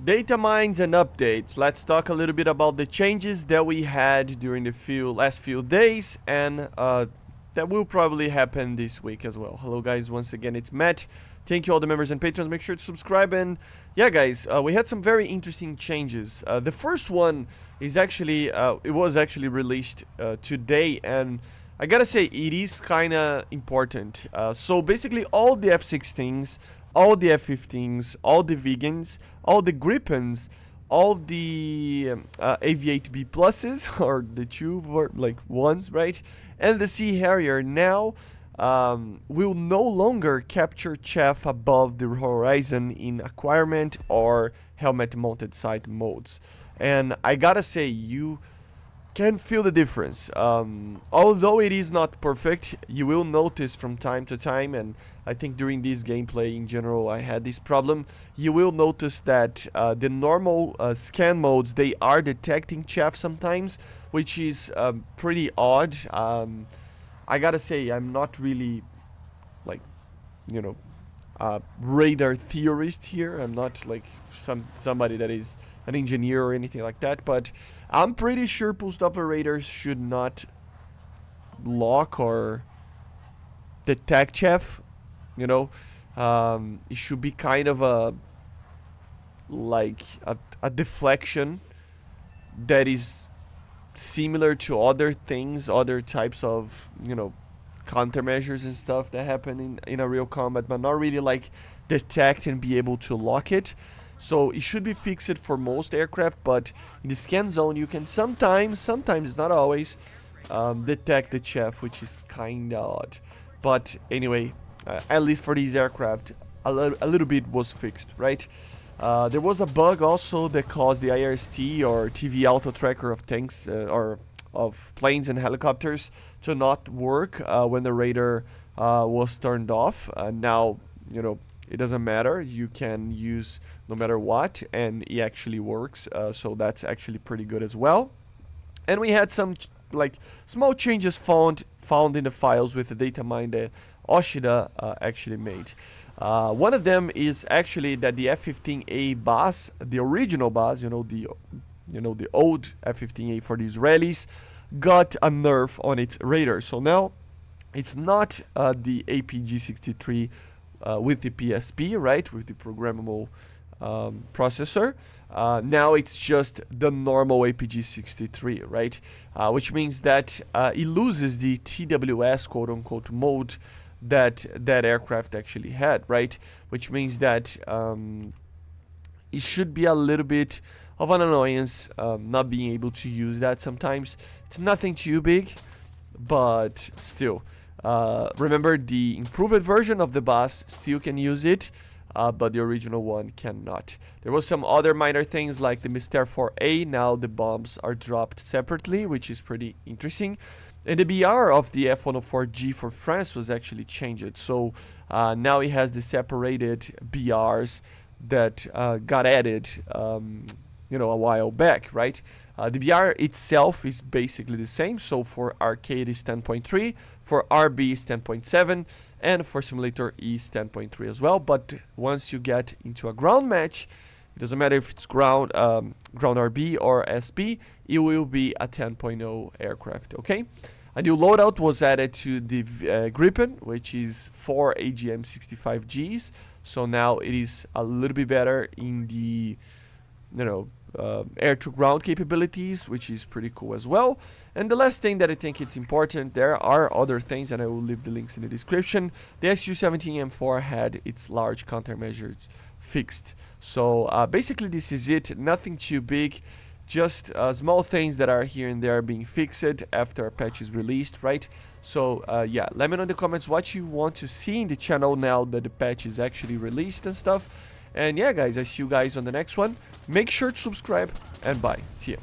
Data mines and updates. Let's talk a little bit about the changes that we had during the last few days and that will probably happen this week as well. Hello guys, once again it's Matt. Thank you all the members and patrons. Make sure to subscribe. And yeah guys, we had some very interesting changes. The first one is actually, it was actually released today, and I gotta say it is kinda important. So basically all the F-16s, all the F-15s, all the vegans, all the Gripens, all the AV-8B pluses, or the two ones, right? And the Sea Harrier now will no longer capture chaff above the horizon in acquirement or helmet mounted sight modes. And I gotta say, you can feel the difference. Although it is not perfect, you will notice from time to time, and I think during this gameplay in general I had this problem, you will notice that the normal scan modes, they are detecting chaff sometimes, which is pretty odd. I gotta say, I'm not really like, you know, radar theorist here. I'm not like somebody that is an engineer or anything like that, but I'm pretty sure post operators should not lock or detect chaff. You know, it should be kind of a deflection that is similar to other things, other types of, you know, countermeasures and stuff that happen in a real combat, but not really like detect and be able to lock it. So it should be fixed for most aircraft, but in the scan zone you can sometimes not always, detect the chaff, which is kinda odd. But anyway, at least for these aircraft, a little bit was fixed, right? There was a bug also that caused the IRST, or TV auto tracker of tanks or of planes and helicopters, to not work when the radar was turned off. Now, you know, it doesn't matter, you can use no matter what, and it actually works, so that's actually pretty good as well. And we had some small changes found in the files with the data mine that Ajude actually made. One of them is actually that the F-15A BAZ, the original BAZ, you know, the old F-15A for the Israelis, got a nerf on its radar. So now it's not the APG-63 with the PSP, right, with the programmable processor. Now it's just the normal APG-63, right, which means that it loses the TWS quote-unquote mode that aircraft actually had, right, which means that it should be a little bit of an annoyance not being able to use that sometimes. It's nothing too big, but still. Remember, the improved version of the BAZ still can use it, but the original one cannot. There was some other minor things like the Mystère 4A. Now the bombs are dropped separately, which is pretty interesting. And the BR of the F-104G for France was actually changed. So now it has the separated BRs that got added, you know, a while back, right? The BR itself is basically the same. So for arcade is 10.3, for RB is 10.7, and for simulator is 10.3 as well. But once you get into a ground match, it doesn't matter if it's ground RB or SP, it will be a 10.0 aircraft, okay? A new loadout was added to the Gripen, which is 4 AGM-65Gs. So now it is a little bit better in the, you know, air-to-ground capabilities, which is pretty cool as well. And the last thing that I think it's important, there are other things, and I will leave the links in the description. The Su-17M4 had its large countermeasures fixed. So basically this is it, nothing too big, just small things that are here and there being fixed after a patch is released, right? So yeah, let me know in the comments what you want to see in the channel now that the patch is actually released and stuff. And yeah guys, I see you guys on the next one. Make sure to subscribe, and bye. See ya.